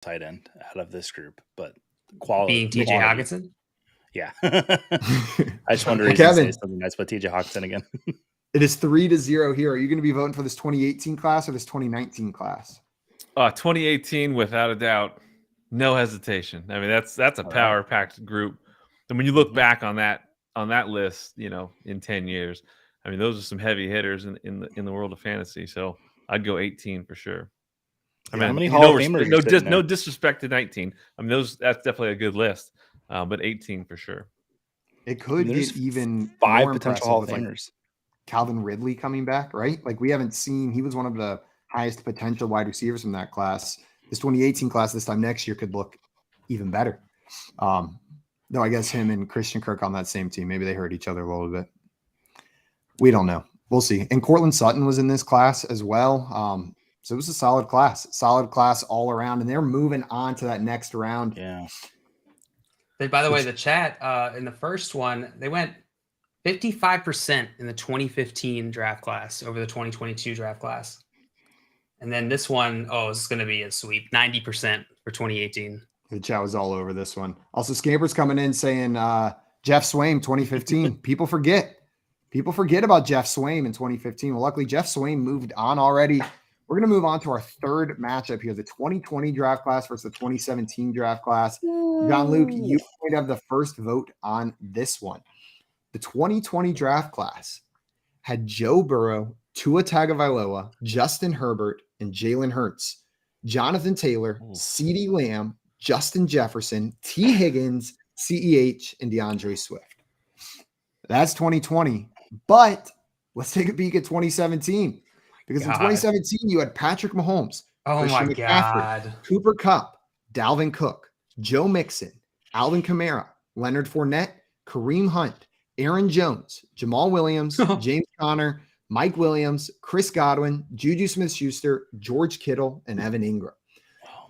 tight end out of this group, but quality. Being TJ Hockenson? Yeah. I just wanted to say something nice about TJ Hockenson again. It is 3-0 here. Are you going to be voting for this 2018 class or this 2019 class? 2018, without a doubt. No hesitation. I mean, that's a power-packed group. And when you look back on that list, in 10 years, I mean, those are some heavy hitters in the world of fantasy. So I'd go 18 for sure. I mean, how many Hall of Famers? No disrespect to 19. I mean, that's definitely a good list, but 18 for sure. It could get even 5 more potential Hall of Famers. Famers. Calvin Ridley coming back, right? Like we haven't seen. He was one of the highest potential wide receivers from that class. This 2018 class this time next year could look even better. No, I guess him and Christian Kirk on that same team. Maybe they hurt each other a little bit. We don't know. We'll see. And Cortland Sutton was in this class as well. So it was a solid class all around. And they're moving on to that next round. Yeah. By the way, the chat in the first one, they went 55% in the 2015 draft class over the 2022 draft class. And then this one, it's going to be a sweep, 90% for 2018. The chat was all over this one. Also, Scamper's coming in saying Jeff Swaim 2015. People forget about Jeff Swaim in 2015. Well, luckily, Jeff Swaim moved on already. We're going to move on to our third matchup here, the 2020 draft class versus the 2017 draft class. John Luke, you might have the first vote on this one. The 2020 draft class had Joe Burrow, Tua Tagovailoa, Justin Herbert, and Jalen Hurts, Jonathan Taylor, CeeDee Lamb, Justin Jefferson, T. Higgins, CEH, and DeAndre Swift. That's 2020. But let's take a peek at 2017. Because in 2017, you had Patrick Mahomes, Christian McCaffrey, Cooper Kupp, Dalvin Cook, Joe Mixon, Alvin Kamara, Leonard Fournette, Kareem Hunt, Aaron Jones, Jamal Williams, James Conner, Mike Williams, Chris Godwin, Juju Smith-Schuster, George Kittle, and Evan Ingram.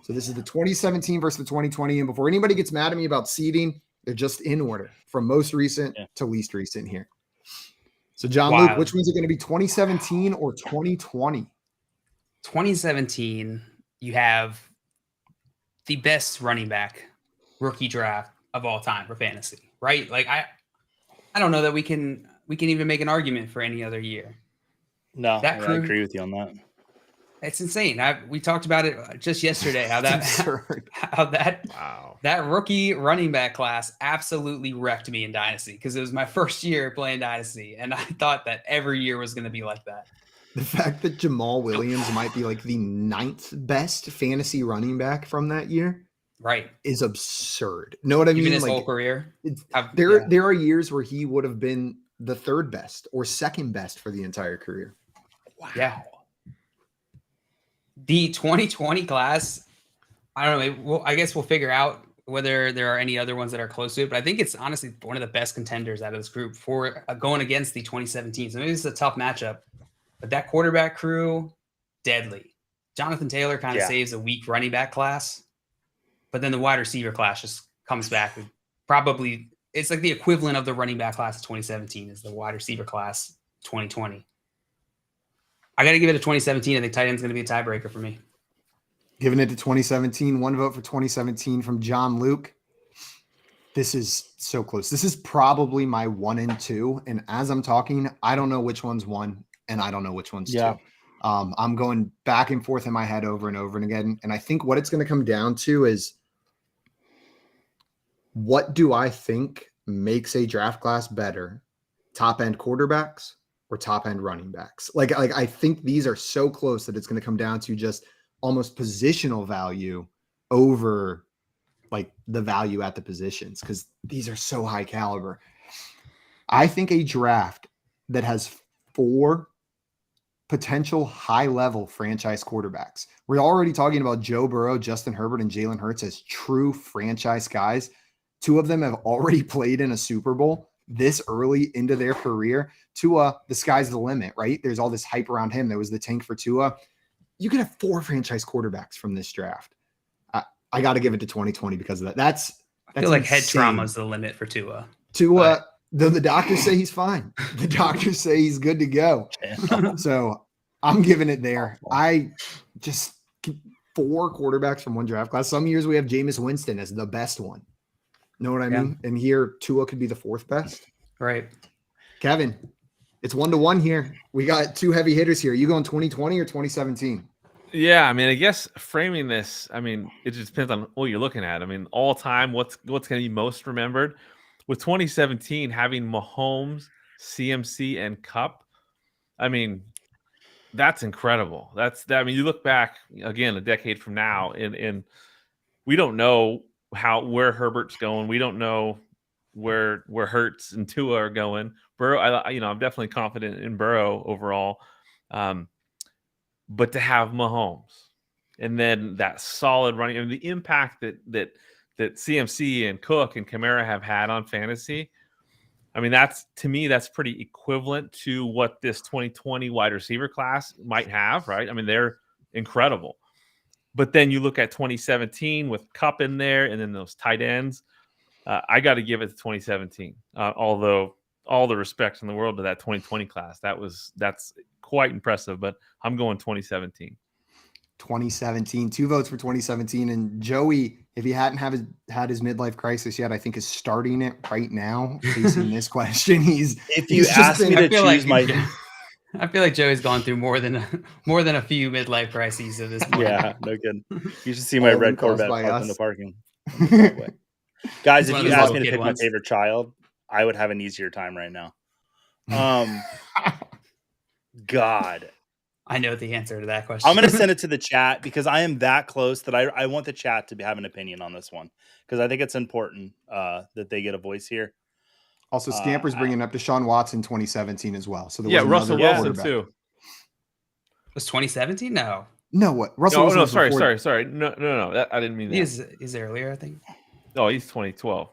So this is the 2017 versus the 2020. And before anybody gets mad at me about seeding, they're just in order from most recent to least recent here. So John Luke, which one's it going to be, 2017 or 2020? 2017, you have the best running back rookie draft of all time for fantasy, right? Like I don't know that we can even make an argument for any other year. No, I agree with you on that. It's insane. We talked about it just yesterday. How that rookie running back class absolutely wrecked me in Dynasty because it was my first year playing Dynasty, and I thought that every year was going to be like that. The fact that Jamal Williams might be like the 9th best fantasy running back from that year, right, is absurd. Know what I mean? Even his whole career. There are years where he would have been the 3rd best or 2nd best for the entire career. Wow. Yeah. The 2020 class, I don't know. I guess we'll figure out whether there are any other ones that are close to it. But I think it's honestly one of the best contenders out of this group for going against the 2017. So maybe this is a tough matchup. But that quarterback crew, deadly. Jonathan Taylor kind of saves a weak running back class. But then the wide receiver class just comes back with probably – it's like the equivalent of the running back class of 2017 is the wide receiver class 2020. I got to give it a 2017. I think tight end's going to be a tiebreaker for me. Giving it to 2017. One vote for 2017 from John Luke. This is so close. This is probably my 1 and 2. And as I'm talking, I don't know which one's 1 and I don't know which one's 2. I'm going back and forth in my head over and over and again. And I think what it's going to come down to is what do I think makes a draft class better? Top end quarterbacks or top end running backs? Like I think these are so close that it's going to come down to just almost positional value over like the value at the positions, because these are so high caliber. I think a draft that has 4 potential high-level franchise quarterbacks. We're already talking about Joe Burrow, Justin Herbert, and Jalen Hurts as true franchise guys. 2 of them have already played in a Super Bowl this early into their career. Tua, the sky's the limit, right? There's all this hype around him. There was the tank for Tua. You could have 4 franchise quarterbacks from this draft. I got to give it to 2020 because of that. I feel like head trauma is the limit for Tua. Though the doctors say he's fine. The doctors say he's good to go. So I'm giving it there. I just 4 quarterbacks from one draft class. Some years we have Jameis Winston as the best one. Know what I mean? And here Tua could be the 4th best. Right. Kevin, it's 1-1 here. We got 2 heavy hitters here. You going 2020 or 2017? Yeah, I mean, I guess framing this, I mean, it just depends on what you're looking at. I mean, all time, what's going to be most remembered? With 2017 having Mahomes, CMC, and Cup, I mean, that's incredible. I mean, you look back again a decade from now, and we don't know where Herbert's going. We don't know where Hurts and Tua are going. Burrow, I'm definitely confident in Burrow overall. But to have Mahomes and then that solid running, and the impact that CMC and Cook and Kamara have had on fantasy, I mean, to me, that's pretty equivalent to what this 2020 wide receiver class might have, right? I mean, they're incredible. But then you look at 2017 with Cup in there and then those tight ends. I got to give it to 2017, although all the respect in the world to that 2020 class. That's quite impressive, but I'm going 2017. 2017, 2 votes for 2017. And Joey, if he hadn't had his midlife crisis yet, I think is starting it right now. Facing this question, if you ask me to choose I feel like Joey's gone through more than a few midlife crises at this point. Yeah, no good. You should see my red Corvette parked in the parking. Guys, if you asked me to pick my favorite child, I would have an easier time right now. God. I know the answer to that question. I'm going to send it to the chat because I am that close that I want the chat to have an opinion on this one because I think it's important that they get a voice here. Also, Scamper's bringing up Deshaun Watson 2017 as well. So Russell Wilson too. Was 2017? No. No, what? Russell Wilson. No, sorry. No. I didn't mean that. He's earlier, I think. Oh, he's 2012.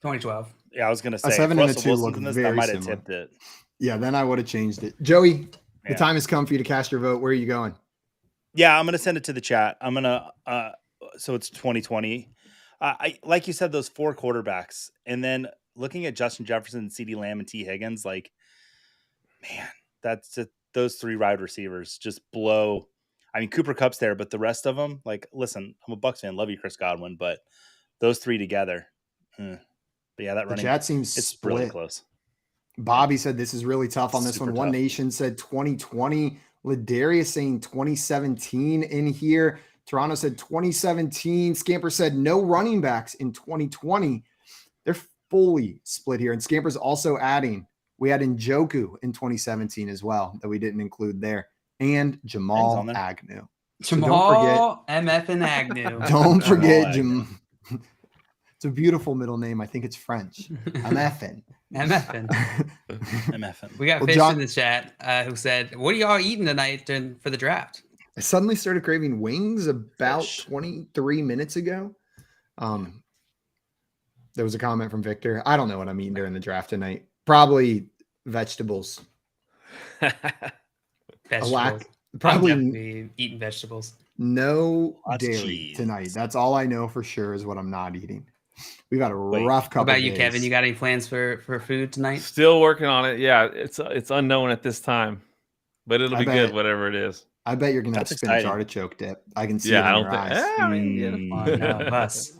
2012. Yeah, I was going to say. A 7 and a 2 look this, very I might similar. have tipped it. Yeah, then I would have changed it. Joey, the time has come for you to cast your vote. Where are you going? Yeah, I'm going to send it to the chat. I'm going to so it's 2020. I like you said, those 4 quarterbacks, and then looking at Justin Jefferson, CeeDee Lamb, and T. Higgins, like, man, those 3 wide receivers just blow. I mean, Cooper Kupp's there, but the rest of them, like, listen, I'm a Bucs fan, love you, Chris Godwin, but those 3 together, but yeah, that running chat seems it's split. really close. Bobby said this is really tough on this one. One tough. Nation said 2020. Ladarius saying 2017 in here. Toronto said 2017. Scamper said no running backs in 2020. They're fully split here. And Scamper's also adding, we had Njoku in 2017 as well that we didn't include there. And Jamal Agnew. Jamal MF and Agnew. Don't forget Jamal. It's a beautiful middle name. I think it's French. I'm effing. We got Fish in the chat who said, what are y'all eating tonight for the draft? I suddenly started craving wings about 23 minutes ago. There was a comment from Victor. I don't know what I'm eating during the draft tonight. Probably vegetables. Probably eating vegetables. No dairy tonight. That's all I know for sure is what I'm not eating. We've got a rough couple. What about you, Kevin? You got any plans for food tonight? Still working on it. Yeah, it's unknown at this time, but it'll be good, whatever it is. I bet you're gonna have spinach artichoke dip. I can see it in your eyes.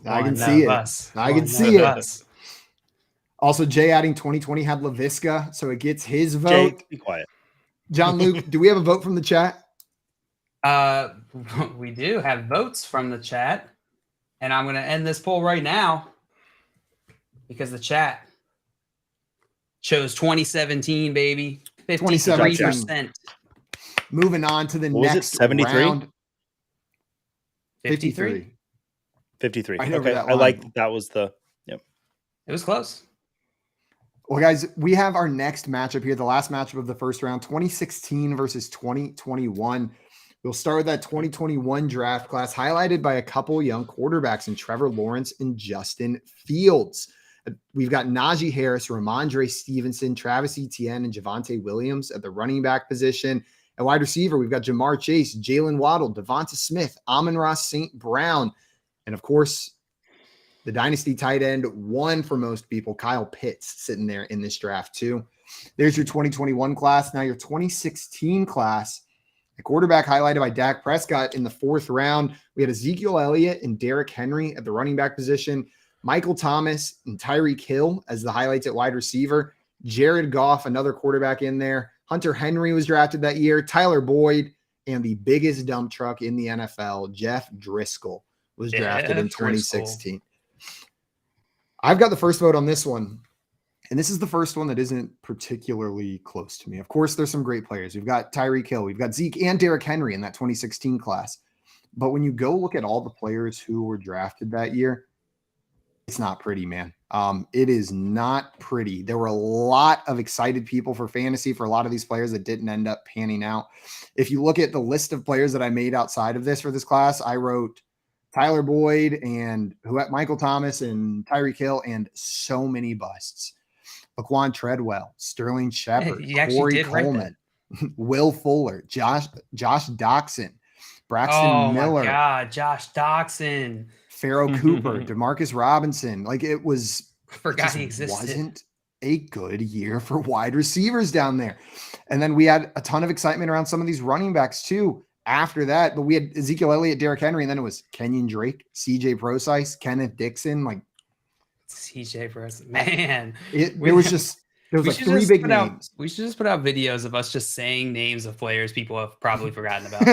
I can see it. I can see it. Also, Jay adding 2020 had LaVisca, so it gets his vote. Jay, be quiet. John Luke, do we have a vote from the chat? We do have votes from the chat. And I'm going to end this poll right now because the chat chose 2017, baby. 53%. Moving on to the next 73? round. 53. 53. Right over okay, that I like line. that was the It was close. Well, guys, we have our next matchup here, the last matchup of the first round, 2016 versus 2021. We'll start with that 2021 draft class, highlighted by a couple young quarterbacks in Trevor Lawrence and Justin Fields. We've got Najee Harris, Ramondre Stevenson, Travis Etienne, and Javonte Williams at the running back position. At wide receiver, we've got Jamar Chase, Jalen Waddle, Devonta Smith, Amon-Ra St. Brown, and of course, the dynasty tight end, one for most people, Kyle Pitts, sitting there in this draft too. There's your 2021 class. Now your 2016 class. The quarterback highlighted by Dak Prescott in the 4th round. We had Ezekiel Elliott and Derrick Henry at the running back position, Michael Thomas and Tyreek Hill as the highlights at wide receiver, Jared Goff, another quarterback in there. Hunter Henry was drafted that year, Tyler Boyd, and the biggest dump truck in the NFL, Jeff Driscoll, was drafted in 2016. I've got the first vote on this one. And this is the first one that isn't particularly close to me. Of course, there's some great players. We've got Tyreek Hill. We've got Zeke and Derrick Henry in that 2016 class. But when you go look at all the players who were drafted that year, it's not pretty, man. It is not pretty. There were a lot of excited people for fantasy for a lot of these players that didn't end up panning out. If you look at the list of players that I made outside of this for this class, I wrote Tyler Boyd and Michael Thomas and Tyreek Hill and so many busts. Laquan Treadwell, Sterling Shepard, Corey Coleman, Will Fuller, Josh Doxson, Braxton Miller. Oh my God, Josh Doxson. Pharaoh Cooper, DeMarcus Robinson. Like it forgot he existed. Wasn't a good year for wide receivers down there. And then we had a ton of excitement around some of these running backs too after that. But we had Ezekiel Elliott, Derrick Henry, and then it was Kenyon Drake, CJ Prosise, Kenneth Dixon. Like CJ Prosise, man. There was like 3 big names. We should just put out videos of us just saying names of players people have probably forgotten about.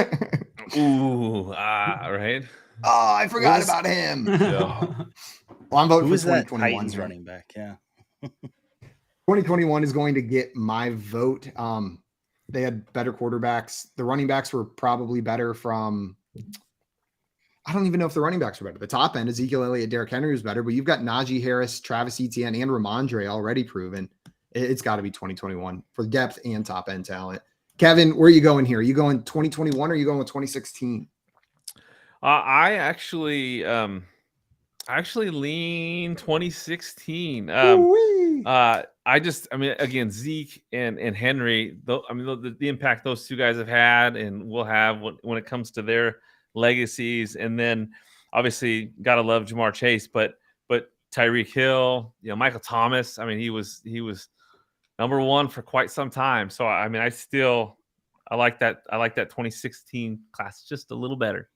Ooh, right. Oh, I forgot about him. Yeah. Well, I'm voting Who for is that 2021 Titans running back? Yeah. 2021 is going to get my vote. They had better quarterbacks. The running backs were probably better from, I don't even know if the running backs were better. The top end, Ezekiel Elliott, Derrick Henry was better, but you've got Najee Harris, Travis Etienne, and Ramondre already proven. It's got to be 2021 for depth and top end talent. Kevin, where are you going here? Are you going 2021 or are you going with 2016? I actually lean 2016. Again, Zeke and Henry, the impact those two guys have had and will have when it comes to their legacies. And then obviously gotta love Jamar Chase, but Tyreek Hill, Michael Thomas. I mean, he was number one for quite some time. So I like that 2016 class just a little better.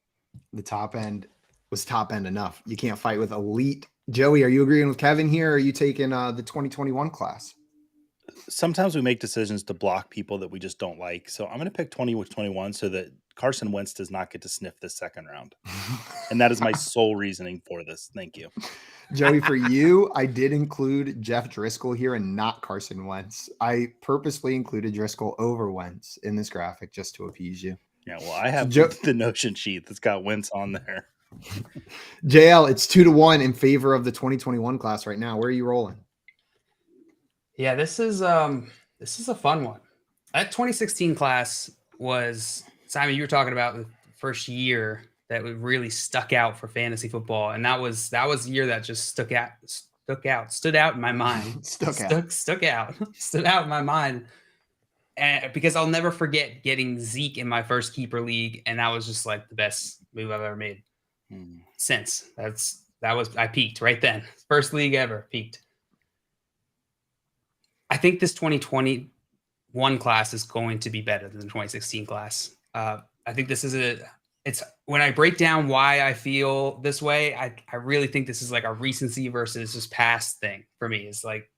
The top end was top end enough. You can't fight with elite. Joey, are you agreeing with Kevin here? Or are you taking the 2021 class? Sometimes we make decisions to block people that we just don't like. So I'm going to pick 2021 so that Carson Wentz does not get to sniff this second round. And that is my sole reasoning for this. Thank you. Joey, for you, I did include Jeff Driscoll here and not Carson Wentz. I purposely included Driscoll over Wentz in this graphic just to appease you. Yeah, well, I have the Notion sheet that's got Wentz on there. JL, it's 2-1 in favor of the 2021 class right now. Where are you rolling? Yeah, this is a fun one. That 2016 class was, Simon, you were talking about the first year that really stuck out for fantasy football, and that was the year that just stood out in my mind. Stood out in my mind. And because I'll never forget getting Zeke in my first keeper league, and that was just like the best move I've ever made since. I peaked right then. First league ever, peaked. I think this 2021 class is going to be better than the 2016 class. I think this is it's when I break down why I feel this way, I really think this is like a recency versus just past thing for me. It's like,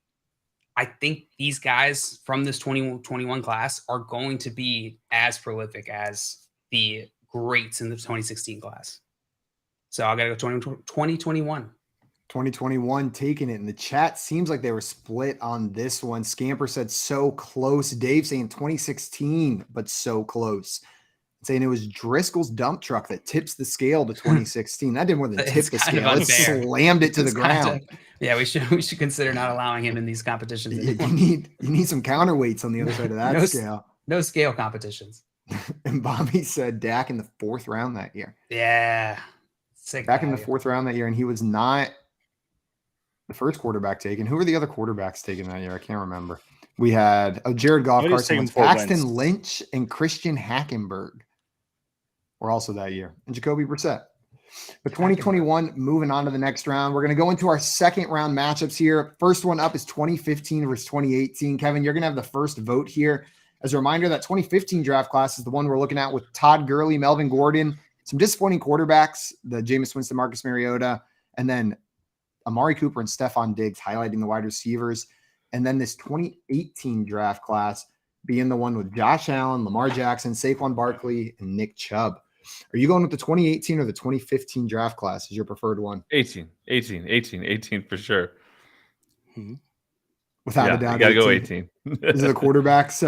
I think these guys from this 2021 class are going to be as prolific as the greats in the 2016 class. So I got to go 2021. 2021 taking it. In the chat seems like they were split on this one. Scamper said so close. Dave saying 2016, but so close. Saying it was Driscoll's dump truck that tips the scale to 2016. That did more than tip the scale. It slammed it to the ground. Yeah, we should consider not allowing him in these competitions anymore. You need some counterweights on the other side of that scale. No scale competitions. And Bobby said Dak in the 4th round that year. Yeah. Back in the 4th round that year, and he was not the first quarterback taken. Who were the other quarterbacks taken that year? I can't remember. We had Jared Goff, Carson Wentz, Paxton Lynch, and Christian Hackenberg were also that year, and Jacoby Brissett. But 2021, moving on to the next round. We're going to go into our second round matchups here. First one up is 2015 versus 2018. Kevin, you're going to have the first vote here. As a reminder, that 2015 draft class is the one we're looking at with Todd Gurley, Melvin Gordon, some disappointing quarterbacks, the Jameis Winston, Marcus Mariota, and then Amari Cooper and Stephon Diggs highlighting the wide receivers. And then this 2018 draft class being the one with Josh Allen, Lamar Jackson, Saquon Barkley, and Nick Chubb. Are you going with the 2018 or the 2015 draft class as your preferred one? 18 for sure. Without a doubt. You got to go 18. Is it the quarterbacks?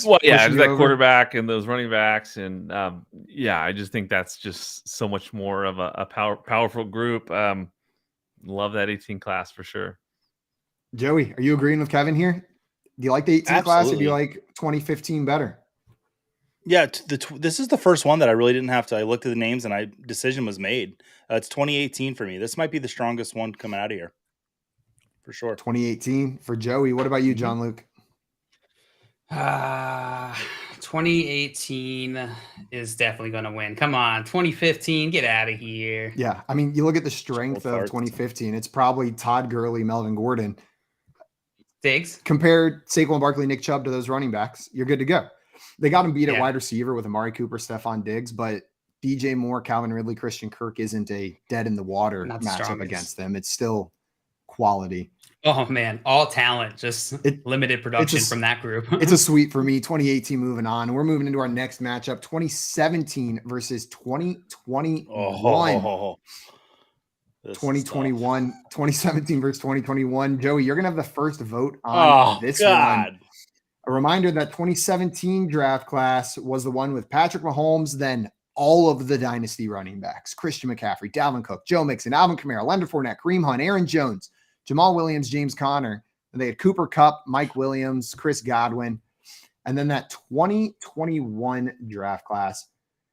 Well, yeah, pushing it's you that over? quarterback and those running backs. And I just think that's just so much more of a powerful group. Love that 18 class for sure. Joey, are you agreeing with Kevin here? Do you like the 18 class or do you Absolutely. like 2015 better? Yeah, this is the first one that I really didn't have to. I looked at the names and decision was made. It's 2018 for me. This might be the strongest one coming out of here, for sure. 2018 for Joey. What about you, John Luke? 2018 is definitely going to win. Come on, 2015, get out of here. Yeah, I mean, you look at the strength of 2015. It's probably Todd Gurley, Melvin Gordon. Diggs. Compare Saquon Barkley, Nick Chubb to those running backs, you're good to go. They got him beat at Yeah. wide receiver with Amari Cooper, Stephon Diggs, but DJ Moore, Calvin Ridley, Christian Kirk isn't a dead in the water Not the matchup strongest. against them. It's still quality. Oh man, all talent, just limited production from that group. It's a sweep for me. 2018 moving on. We're moving into our next matchup, 2017 versus 2021. 2021, 2017 versus 2021. Joey, you're going to have the first vote on this one. A reminder that 2017 draft class was the one with Patrick Mahomes, then all of the dynasty running backs, Christian McCaffrey, Dalvin Cook, Joe Mixon, Alvin Kamara, Leonard Fournette, Kareem Hunt, Aaron Jones, Jamal Williams, James Conner. And they had Cooper Kupp, Mike Williams, Chris Godwin. And then that 2021 draft class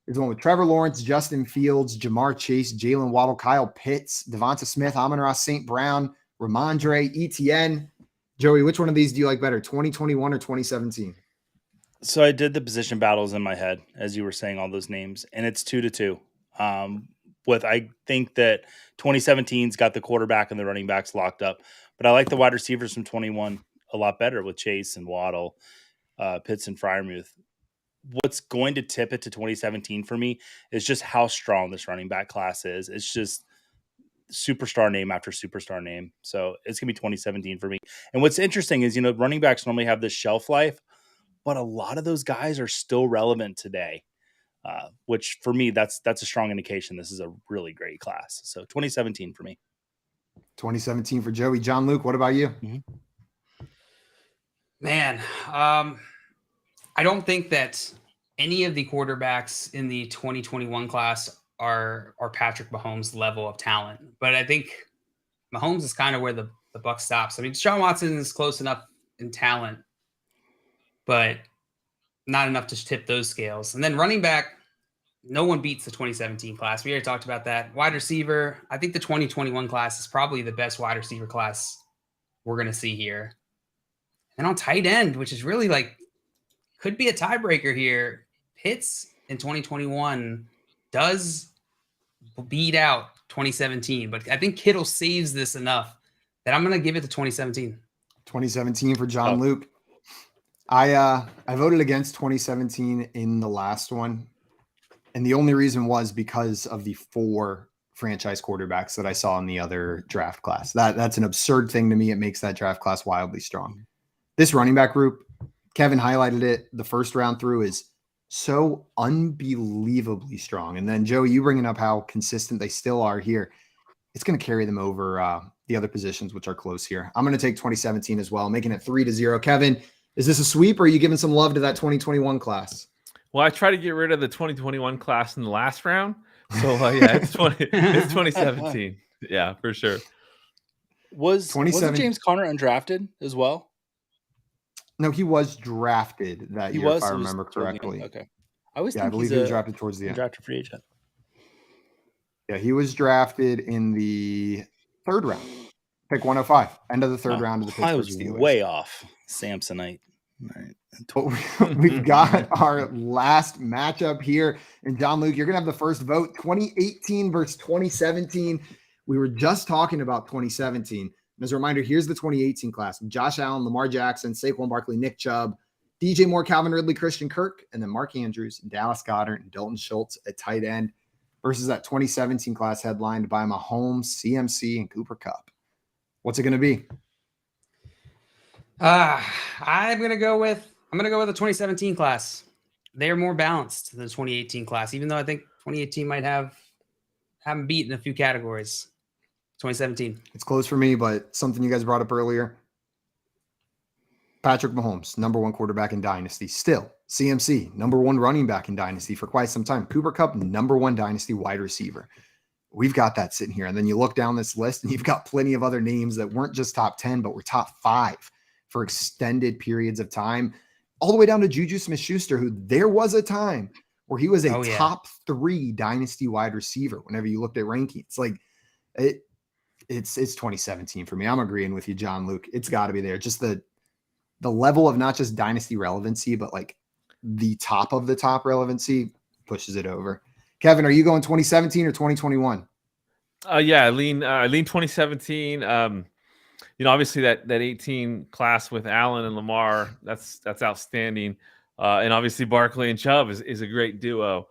is the one with Trevor Lawrence, Justin Fields, Jamar Chase, Jalen Waddle, Kyle Pitts, Devonta Smith, Amon-Ra St. Brown, Ramondre, Etienne. Joey, which one of these do you like better, 2021 or 2017? So I did the position battles in my head as you were saying all those names, and it's 2-2. I think that 2017's got the quarterback and the running backs locked up, but I like the wide receivers from 21 a lot better with Chase and Waddle, Pitts and Freiermuth. What's going to tip it to 2017 for me is just how strong this running back class is. It's just superstar name after superstar name. So it's going to be 2017 for me. And what's interesting is, running backs normally have this shelf life, but a lot of those guys are still relevant today, which for me, that's a strong indication this is a really great class. So 2017 for me. 2017 for Joey. John Luke, what about you? Man, I don't think that any of the quarterbacks in the 2021 class are Patrick Mahomes' level of talent. But I think Mahomes is kind of where the buck stops. I mean, Deshaun Watson is close enough in talent, but not enough to tip those scales. And then running back, no one beats the 2017 class. We already talked about that. Wide receiver, I think the 2021 class is probably the best wide receiver class we're going to see here. And on tight end, which is really could be a tiebreaker here, Pitts in 2021 does beat out 2017, but I think Kittle saves this enough that I'm going to give it to 2017. 2017 for John Luke. I voted against 2017 in the last one. And the only reason was because of the 4 franchise quarterbacks that I saw in the other draft class. That's an absurd thing to me. It makes that draft class wildly strong. This running back group, Kevin highlighted it, the first round through is so unbelievably strong. And then, Joe, you bringing up how consistent they still are here. It's going to carry them over the other positions, which are close here. I'm going to take 2017 as well, making it 3-0. Kevin, is this a sweep or are you giving some love to that 2021 class? Well, I try to get rid of the 2021 class in the last round. So, it's 2017. Yeah, for sure. Was James Conner undrafted as well? No, he was drafted that year, if I remember correctly. Okay. I believe he was drafted towards the end. Drafted free agent. Yeah, he was drafted in the 3rd round. Pick 105. End of the 3rd round of the Pittsburgh I was Steelers. way off. Samsonite. All right. We've got our last matchup here. And John Luke, you're going to have the first vote. 2018 versus 2017. We were just talking about 2017. And as a reminder, here's the 2018 class. Josh Allen, Lamar Jackson, Saquon Barkley, Nick Chubb, DJ Moore, Calvin Ridley, Christian Kirk, and then Mark Andrews, Dallas Goedert, and Dalton Schultz at tight end versus that 2017 class headlined by Mahomes, CMC, and Cooper Kupp. What's it going to be? I'm gonna go with the 2017 class. They're more balanced than the 2018 class, even though I think 2018 might have them beat in a few categories. 2017. It's close for me, but something you guys brought up earlier. Patrick Mahomes, number one quarterback in Dynasty. Still, CMC, number one running back in Dynasty for quite some time. Cooper Kupp, number one Dynasty wide receiver. We've got that sitting here. And then you look down this list and you've got plenty of other names that weren't just top 10, but were top 5 for extended periods of time, all the way down to Juju Smith-Schuster, who there was a time where he was a top 3 Dynasty wide receiver whenever you looked at rankings. Like, it's 2017 for me. I'm agreeing with you, John Luke. It's got to be there. Just the level of not just Dynasty relevancy, but like the top of the top relevancy pushes it over. Kevin, are you going 2017 or 2021? Yeah, I lean 2017. Obviously that 18 class with Allen and Lamar, that's outstanding. And obviously Barkley and Chubb is a great duo.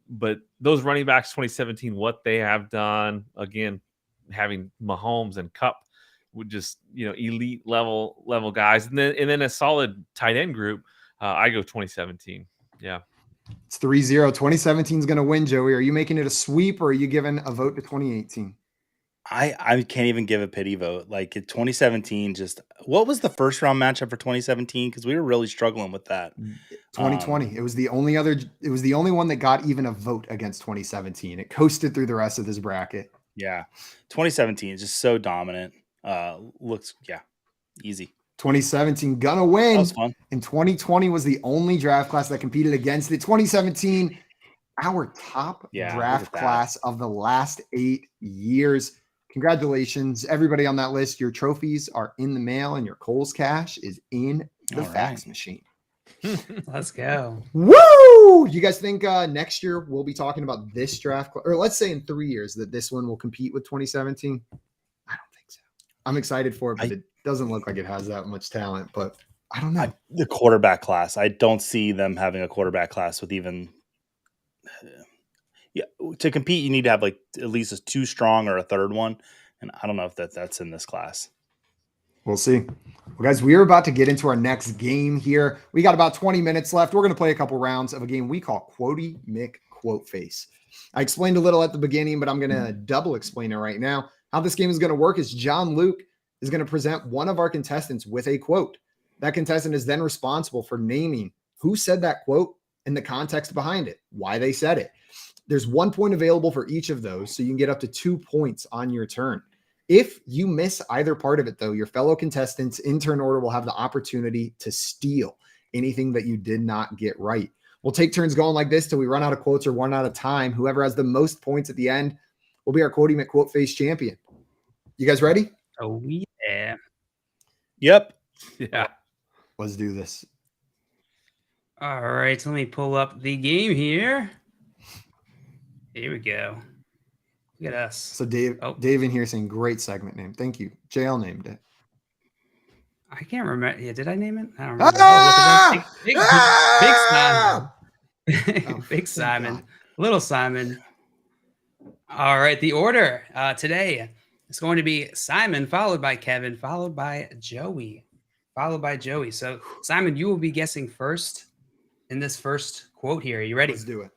But those running backs 2017, what they have done, again, having Mahomes and Kupp would just, elite level guys. And then a solid tight end group. I go 2017. Yeah. It's 3-0. 2017 is going to win, Joey. Are you making it a sweep or are you giving a vote to 2018? I can't even give a pity vote. Like 2017, what was the first round matchup for 2017? Because we were really struggling with that. 2020. It was the only one that got even a vote against 2017. It coasted through the rest of this bracket. Yeah. 2017 is just so dominant. Easy. 2017 gonna win. That was fun. And 2020 was the only draft class that competed against it. 2017, our top draft class of the last 8 years. Congratulations, everybody on that list. Your trophies are in the mail and your Kohl's cash is in the fax machine. Let's go. Woo! You guys think next year we'll be talking about this draft, or let's say in 3 years that this one will compete with 2017? I don't think so. I'm excited for it, but it doesn't look like it has that much talent, but I don't know. The quarterback class, I don't see them having a quarterback class with even to compete, you need to have like at least a 2 strong or a third one. And I don't know if that's in this class. We'll see. Well, guys, we are about to get into our next game here. We got about 20 minutes left. We're going to play a couple rounds of a game we call Quotey McQuote Face. I explained a little at the beginning, but I'm going to double explain it right now. How this game is going to work is John Luke is going to present one of our contestants with a quote. That contestant is then responsible for naming who said that quote and the context behind it, why they said it. There's 1 point available for each of those, so you can get up to 2 points on your turn. If you miss either part of it, though, your fellow contestants in turn order will have the opportunity to steal anything that you did not get right. We'll take turns going like this till we run out of quotes or run out of time. Whoever has the most points at the end will be our Quotey McQuote Face champion. You guys ready? Oh, yeah. Yep. Yeah. Let's do this. All right, let me pull up the game here. Here we go. Look at us. So Dave in here saying great segment name. Thank you. JL named it. I can't remember. Yeah, did I name it? I don't remember. Big Simon. Big Simon. Little Simon. All right, the order today is going to be Simon, followed by Kevin, followed by Joey. So, Simon, you will be guessing first in this first quote here. Are you ready? Let's do it.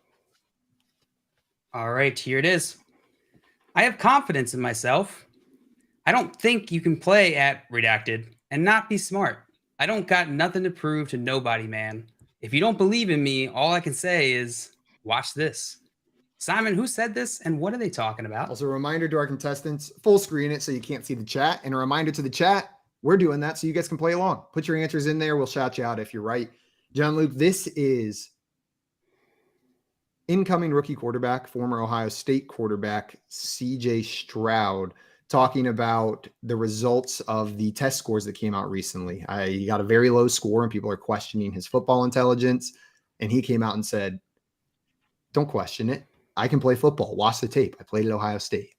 All right, here it is. I have confidence in myself. I don't think you can play at redacted and not be smart. I don't got nothing to prove to nobody, man. If you don't believe in me, all I can say is watch this. Simon, who said this and what are they talking about? Also, a reminder to our contestants, full screen it so you can't see the chat. And a reminder to the chat, we're doing that so you guys can play along. Put your answers in there. We'll shout you out if you're right. John Luke, this is incoming rookie quarterback, former Ohio State quarterback, CJ Stroud, talking about the results of the test scores that came out recently. He got a very low score and people are questioning his football intelligence. And he came out and said, don't question it. I can play football. Watch the tape. I played at Ohio State.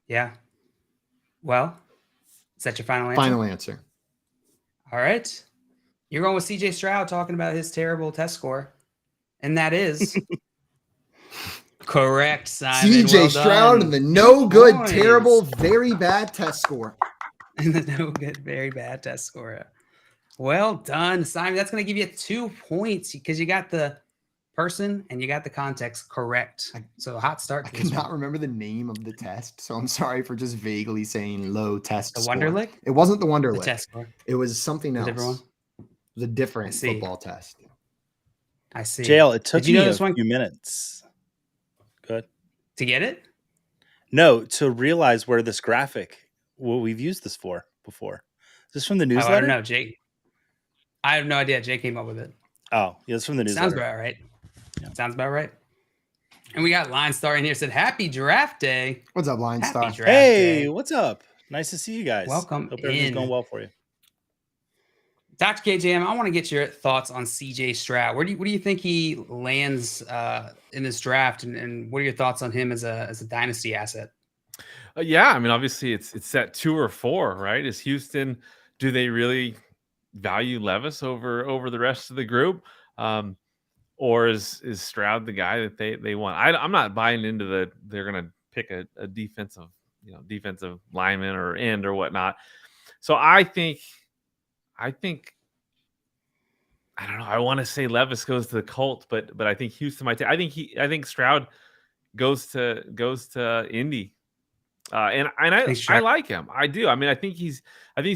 Yeah. Well, is that your final answer? Final answer. All right. You're going with CJ Stroud talking about his terrible test score. And that is correct, Simon. CJ Well Stroud done. and the 2 no good, points. terrible, very bad test score. And the no good, very bad test score. Well done, Simon. That's going to give you 2 points because you got the person and you got the context correct. So a hot start. I To this cannot one. remember the name of the test, so I'm sorry for just vaguely saying low test The score. Wonderlic? It wasn't the The Wonderlic. test score. It was something A else. different one? It was a different see. football test. I see. Jail, it took Did you know me a this one few minutes. Good. to get it? No, to realize where this graphic, what we've used this for before. Is this from the Oh, I newsletter? don't know, Jake. I have no idea. Jake came up with it. Oh, yeah, it's from the Sounds newsletter. about right. Yeah. Sounds about right. And we got Line Star in here. Said, "Happy Draft Day." What's up, Line Happy Star? Draft Hey, Day. what's up? Nice to see you guys. Welcome Hope everything's in. going well for you. Dr. KJM, I want to get your thoughts on CJ Stroud. Where do you think he lands in this draft, and what are your thoughts on him as a dynasty asset? Yeah, I mean, obviously it's at 2 or 4, right? Is Houston? Do they really value Levis over the rest of the group, or is Stroud the guy that they want? I'm not buying into they're going to pick a defensive lineman or end or whatnot. So I think I don't know. I want to say Levis goes to the Colts, but I think Houston might. I think Stroud goes to Indy. And I like him. I do. I mean, I think he's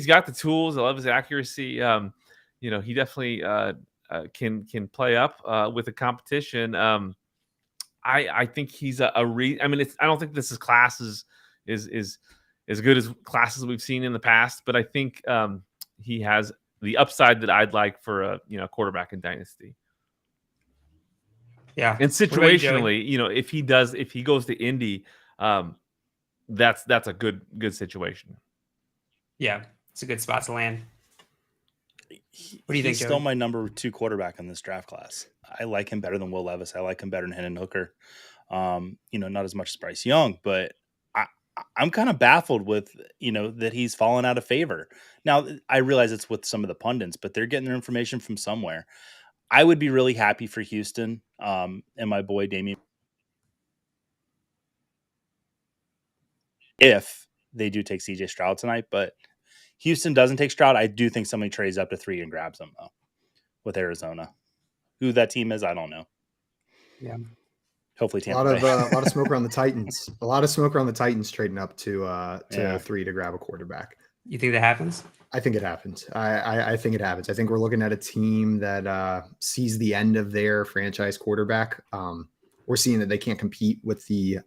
got the tools. I love his accuracy. He definitely can play up with the competition. I think he's I don't think this is class is as good as classes we've seen in the past, but I think he has the upside that I'd like for a quarterback in dynasty. Yeah, and situationally, if he goes to Indy, that's a good situation. Yeah, it's a good spot to land. What do you think? He's still my number 2 quarterback in this draft class. I like him better than Will Levis. I like him better than Hendon Hooker. Not as much as Bryce Young, but I'm kind of baffled with, that he's fallen out of favor. Now, I realize it's with some of the pundits, but they're getting their information from somewhere. I would be really happy for Houston and my boy Damian if they do take CJ Stroud tonight, but Houston doesn't take Stroud. I do think somebody trades up to 3 and grabs him, though, with Arizona. Who that team is, I don't know. Yeah. Hopefully Tampa Bay. A lot of smoke around the Titans. A lot of smoke around the Titans trading up to 3 to grab a quarterback. You think that happens? I think it happens. I think it happens. I think we're looking at a team that sees the end of their franchise quarterback. We're seeing that they can't compete with the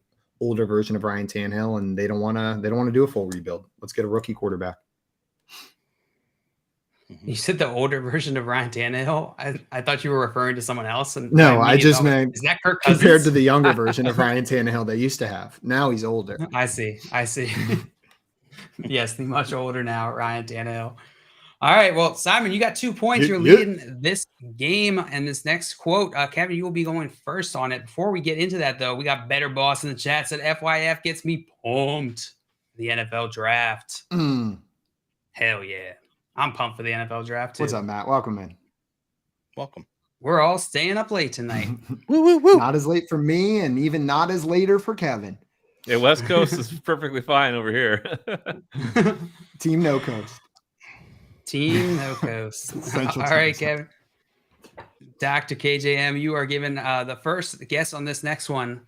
older version of Ryan Tannehill, and they don't want to do a full rebuild. Let's get a rookie quarterback. You said the older version of Ryan Tannehill. I thought you were referring to someone else. And no, I just meant is that Kirk Cousins? Compared to the younger version of Ryan Tannehill they used to have. Now he's older. I see. Yes, the much older now, Ryan Tannehill. All right. Well, Simon, you got 2 points. You're leading this game and this next quote. Kevin, you will be going first on it. Before we get into that, though, we got Better Boss in the chat said FYF gets me pumped. The NFL draft. Hell yeah. I'm pumped for the NFL draft, too. What's up, Matt? Welcome in. Welcome. We're all staying up late tonight. Woo, woo, woo. Not as late for me and even not as later for Kevin. Yeah, West Coast is perfectly fine over here. Team No Coast. Team No Coast. All right, Kevin. Dr. KJM, you are given the first guess on this next one.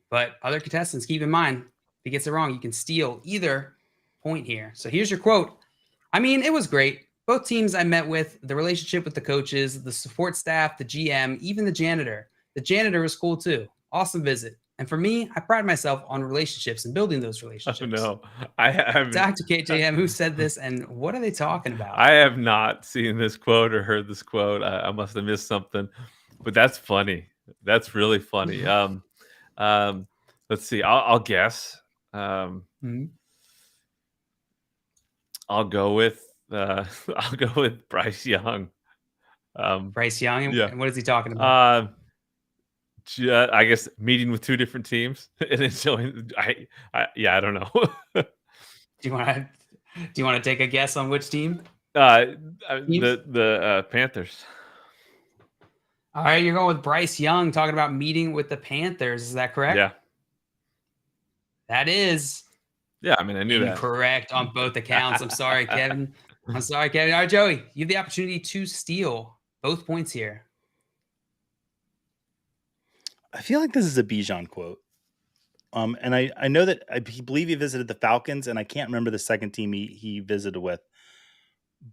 But other contestants, keep in mind, if he gets it wrong, you can steal either point here. So here's your quote. I mean, it was great. Both teams I met with, the relationship with the coaches, the support staff, the GM, even the janitor. The janitor was cool too. Awesome visit. And for me, I pride myself on relationships and building those relationships. Oh, no. I haven't. Dr. KJM, who said this, and what are they talking about? I have not seen this quote or heard this quote. I must have missed something, but that's funny. That's really funny. Let's see. I'll guess. I'll go with Bryce Young. Bryce Young. Yeah. And what is he talking about? I guess meeting with 2 different teams and then showing. I don't know. Do you want to take a guess on which team? The Panthers. All right, you're going with Bryce Young talking about meeting with the Panthers. Is that correct? Yeah. That is Yeah, I mean, I knew that. incorrect on both accounts. I'm sorry, Kevin. All right, Joey, you have the opportunity to steal both points here. I feel like this is a Bijan quote. And I know that I believe he visited the Falcons, and I can't remember the second team he visited with.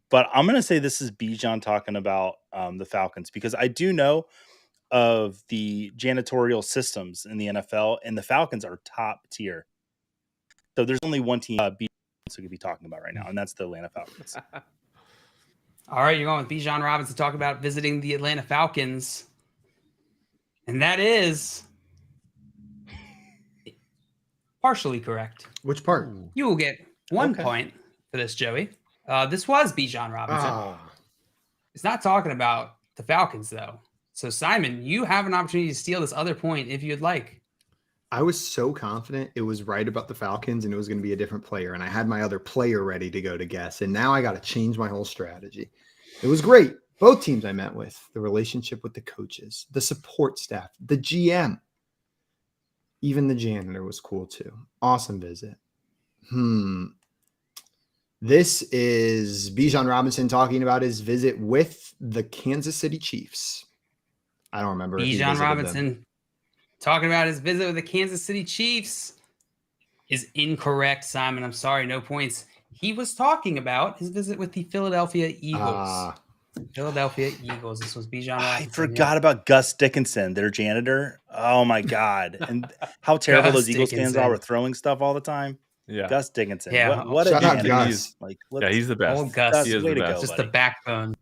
But I'm going to say this is Bijan talking about the Falcons, because I do know of the janitorial systems in the NFL, and the Falcons are top tier. So there's only one team Bijan could be talking about right now, and that's the Atlanta Falcons. All right, you're going with Bijan Robinson talking about visiting the Atlanta Falcons. And that is partially correct. Which part? You will get 1 Okay. point for this, Joey. This was Bijan Robinson. Ah, It's not talking about the Falcons, though. So, Simon, you have an opportunity to steal this other point if you'd like. I was so confident it was right about the Falcons and it was going to be a different player. And I had my other player ready to go to guess. And now I got to change my whole strategy. It was great. Both teams I met with, the relationship with the coaches, the support staff, the GM, even the janitor was cool too. Awesome visit. This is Bijan Robinson talking about his visit with the Kansas City Chiefs. I don't remember. if he Bijan visited them. Robinson talking about his visit with the Kansas City Chiefs is incorrect, Simon. I'm sorry, no points. He was talking about his visit with the Philadelphia Eagles. Philadelphia Eagles. This was Bijan Robinson. I forgot about Gus Dickinson, their janitor. Oh my God. And how terrible Gus those Eagles fans Dickinson. are with throwing stuff all the time. Yeah. Gus Dickinson. Yeah. What a Shout out janitor. Gus. Like, Yeah, he's the best. Old Gus. He is way the to go. best. Just buddy. the backbone.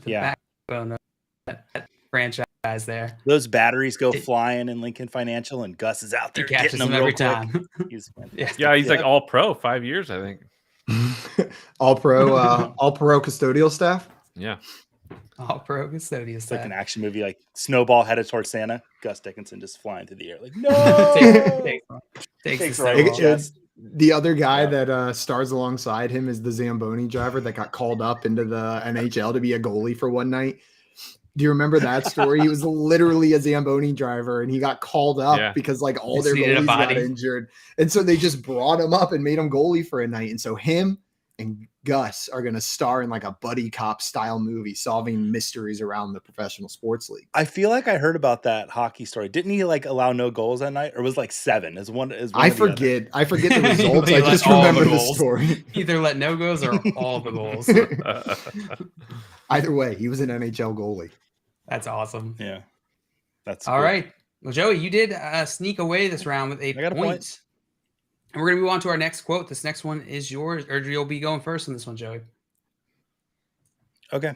Yeah. Backbone of that franchise there. Those batteries go flying in Lincoln Financial, and Gus is out He there catches getting them them every real quick. time. He's Yeah, he's like all pro, 5 years, I think. all pro custodial staff. Yeah. All pro custodian It's like an staff. action movie, like Snowball headed towards Santa. Gus Dickinson just flying through the air, like no. Takes Takes the right snowball. with chest. The other guy Yeah. that stars alongside him is the Zamboni driver that got called up into the NHL to be a goalie for one night. Do you remember that story? He was literally a Zamboni driver and he got called up Yeah. because like all Just their needed a goalies got body. injured. And so they just brought him up and made him goalie for a night. And so him and Gus are going to star in like a buddy cop style movie solving mysteries around the professional sports league. I feel like I heard about that hockey story. Didn't he like allow no goals that night, or was like 7? Is one? I or the other? forget the results. He I let just all the remember the goals. story. Either let no goals or all the goals. Either way, he was an NHL goalie. That's awesome. Yeah, that's All cool. right. Well, Joey, you did sneak away this round with a I got a point. point. And we're going to move on to our next quote. This next one is yours, or you'll be going first on this one, Joey. Okay.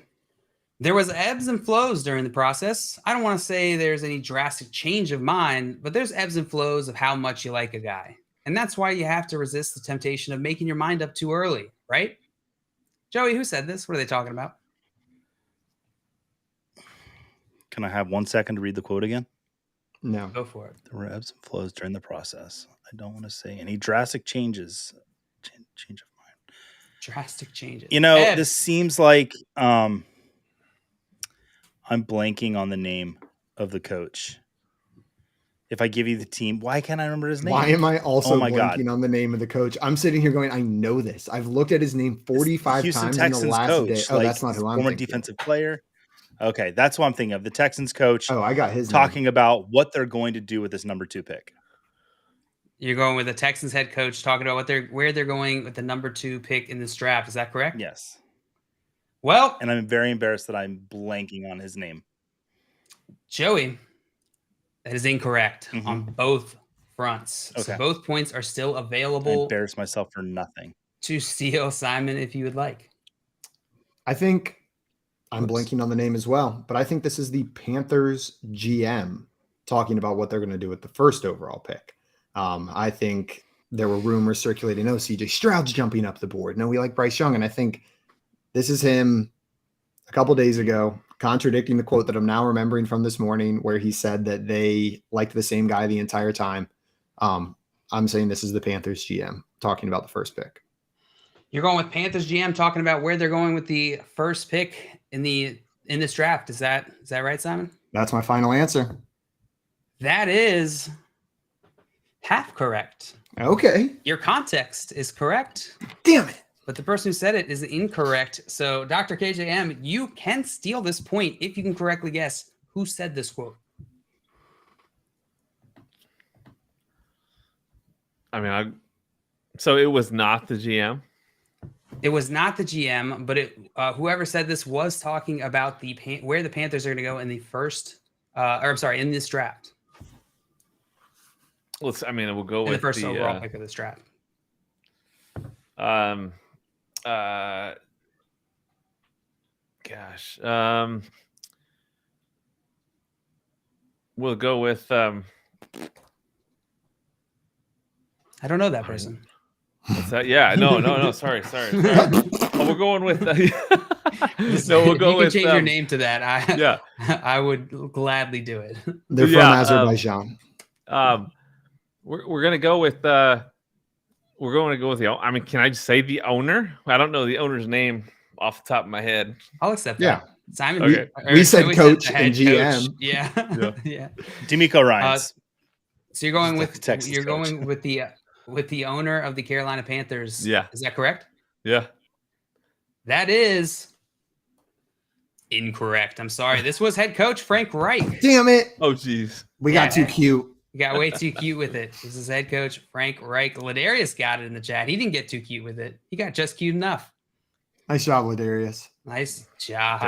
There was ebbs and flows during the process. I don't want to say there's any drastic change of mind, but there's ebbs and flows of how much you like a guy. And that's why you have to resist the temptation of making your mind up too early, right? Joey, who said this? What are they talking about? Can I have 1 second to read the quote again? No. Go for it. There were ebbs and flows during the process. I don't want to say any drastic changes. Change of mind. Drastic changes. You know, Ebbs. this seems like I'm blanking on the name of the coach. If I give you the team, why can't I remember his name? Why am I also Oh my God. blanking on the name of the coach? I'm sitting here going, I know this. I've looked at his name 45 Houston times Texans in the last coach, day. Oh, like, that's not who I'm former thinking. defensive player. Okay, that's what I'm thinking of. The Texans coach Oh, I got his talking about what they're going to do with this number 2 pick. You're going with the Texans head coach talking about where they're going with the number 2 pick in this draft. Is that correct? Yes. Well, And I'm very embarrassed that I'm blanking on his name. Joey, that is incorrect Mhm. on both fronts. So Okay. both points are still I available embarrassed myself for nothing. to steal, Simon, if you would like. I think I'm Oops. blanking on the name as well, but I think this is the Panthers GM talking about what they're going to do with the first overall pick. I think there were rumors circulating, oh, CJ Stroud's jumping up the board. No, we like Bryce Young. And I think this is him a couple days ago contradicting the quote that I'm now remembering from this morning where he said that they liked the same guy the entire time. I'm saying this is the Panthers GM talking about the first pick. You're going with Panthers GM talking about where they're going with the first pick in this draft. Is that right, Simon? That's my final answer. That is half correct. Okay. Your context is correct, Damn it. but the person who said it is incorrect. So, Dr. KJM, you can steal this point if you can correctly guess who said this quote. I mean, so it was not the GM. It was not the GM, but whoever said this was talking about where the Panthers are going to go in the first, in this draft. We'll go with the first overall pick of this draft. We'll go with. I don't know that person. What's that? Yeah, no. Sorry. Oh, we're going with. No, we'll go with. You can change your name to that. Yeah, I would gladly do it. They're from Azerbaijan. We're gonna go with. We're going to go with the. I mean, can I just say the owner? I don't know the owner's name off the top of my head. I'll accept that. Yeah. Simon. Okay. We said coach said and GM. Coach. Yeah. Yeah. D'Amico Ryans. So you're going with Texas coach. going with the owner of the Carolina Panthers. Yeah. Is that correct? Yeah. That is incorrect. I'm sorry. This was head coach Frank Reich. Damn it. Oh, geez. We got too cute. You got way too cute with it. This is head coach Frank Reich. Ladarius got it in the chat. He didn't get too cute with it. He got just cute enough. Nice job, Ladarius. Nice job.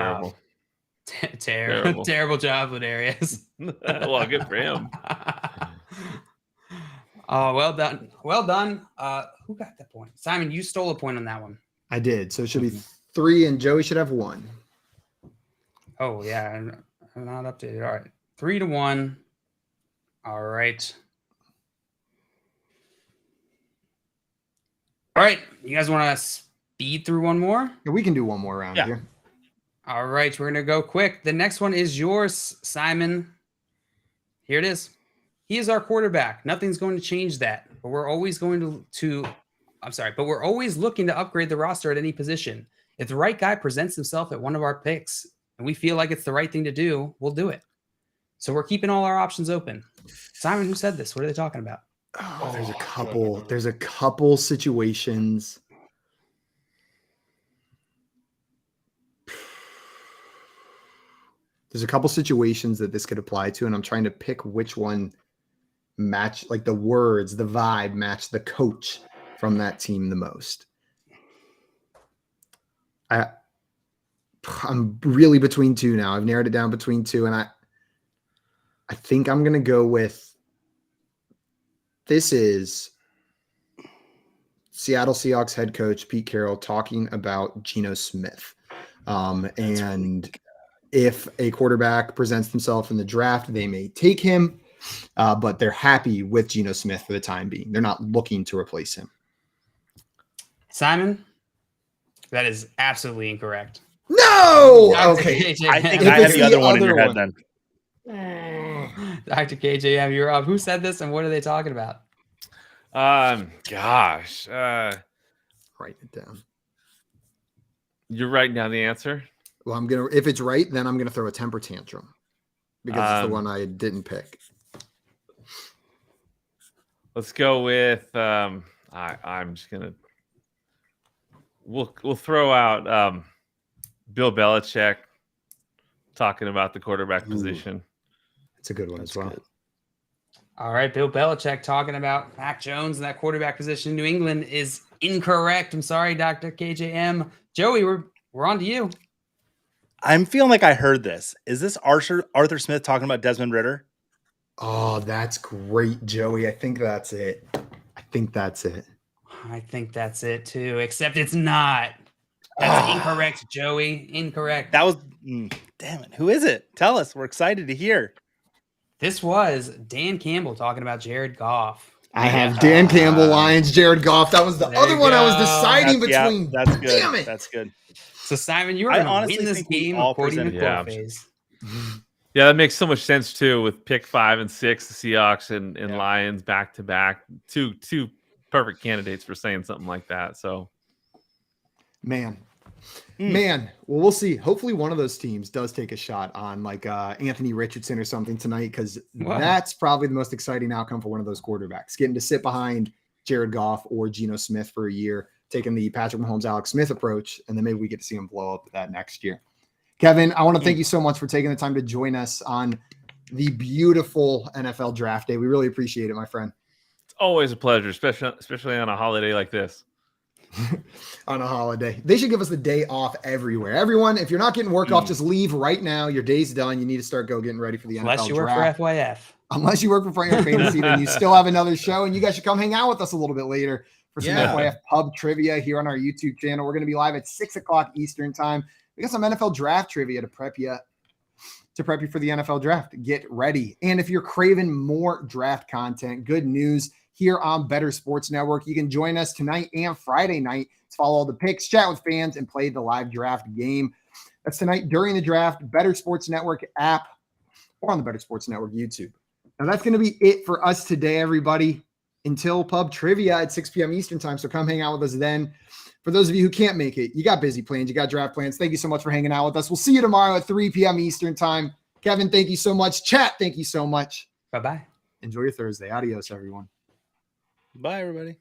Terrible. Terrible job, Ladarius. Well, good for him. Oh, well done. Well done. Who got that point? Simon, you stole a point on that one. I did. So it should be 3, and Joey should have 1. Oh, yeah. I'm not updated. All right. 3-1. All right. All right. You guys want to speed through one more? Yeah, we can do one more round here. All right. We're going to go quick. The next one is yours, Simon. Here it is. He is our quarterback. Nothing's going to change that. But we're always going but we're always looking to upgrade the roster at any position. If the right guy presents himself at one of our picks and we feel like it's the right thing to do, we'll do it. So we're keeping all our options open. Simon, who said this? What are they talking about? Oh, there's a couple. There's a couple situations. There's a couple situations that this could apply to, and I'm trying to pick which one match, like the words, the vibe match the coach from that team the most. I'm really between two now. I've narrowed it down between two, and I think I'm going to go with this is Seattle Seahawks head coach Pete Carroll talking about Geno Smith. And if a quarterback presents himself in the draft, they may take him, but they're happy with Geno Smith for the time being. They're not looking to replace him. Simon, that is absolutely incorrect. No! Okay. I think I had the other one in your head then. Dr. KJM, you're up. Who said this and what are they talking about? Gosh. Write it down. You're writing down the answer? Well, if it's right, then I'm gonna throw a temper tantrum because it's the one I didn't pick. Let's go with I'm just gonna we'll throw out Bill Belichick talking about the quarterback position. It's a good one as well. Good. All right, Bill Belichick talking about Mac Jones and that quarterback position in New England is incorrect. I'm sorry, Dr. KJM. Joey, we're on to you. I'm feeling like I heard this. Is this Arthur Smith talking about Desmond Ridder? Oh, that's great, Joey. I think that's it. I think that's it too, except it's not. That's incorrect, Joey. Incorrect. That was damn it. Who is it? Tell us. We're excited to hear. This was Dan Campbell talking about Jared Goff. I have Dan Campbell, Lions, Jared Goff. That was the other one I was deciding between. Yeah, that's good. Damn it. That's good. So, Simon, you are going to win this game of Quotey McQuote phase. Yeah, that makes so much sense too with pick 5 and 6, the Seahawks and Lions back to back. Two perfect candidates for saying something like that. So Man. Man, well, we'll see. Hopefully one of those teams does take a shot on like Anthony Richardson or something tonight, because Wow. that's probably the most exciting outcome for one of those quarterbacks, getting to sit behind Jared Goff or Geno Smith for a year, taking the Patrick Mahomes, Alex Smith approach, and then maybe we get to see him blow up that next year. Kevin, I want to thank you so much for taking the time to join us on the beautiful NFL draft day. We really appreciate it, my friend. It's always a pleasure, especially on a holiday like this. On a holiday. They should give us the day off everywhere. Everyone, if you're not getting work off, just leave right now. Your day's done. You need to start getting ready for the Unless NFL you work draft. for FYF. Unless you work for Frank Fantasy, then you still have another show, and you guys should come hang out with us a little bit later for some FYF pub trivia here on our YouTube channel. We're going to be live at 6:00 Eastern time. We got some NFL draft trivia to prep you for the NFL draft. Get ready. And if you're craving more draft content, good news. Here on Better Sports Network, you can join us tonight and Friday night to follow all the picks, chat with fans, and play the live draft game. That's tonight during the draft, Better Sports Network app, or on the Better Sports Network YouTube. Now, that's going to be it for us today, everybody, until pub trivia at 6 p.m. Eastern time. So come hang out with us then. For those of you who can't make it, you got busy plans, you got draft plans. Thank you so much for hanging out with us. We'll see you tomorrow at 3 p.m. Eastern time. Kevin, thank you so much. Chat, thank you so much. Bye-bye. Enjoy your Thursday. Adios, everyone. Bye, everybody.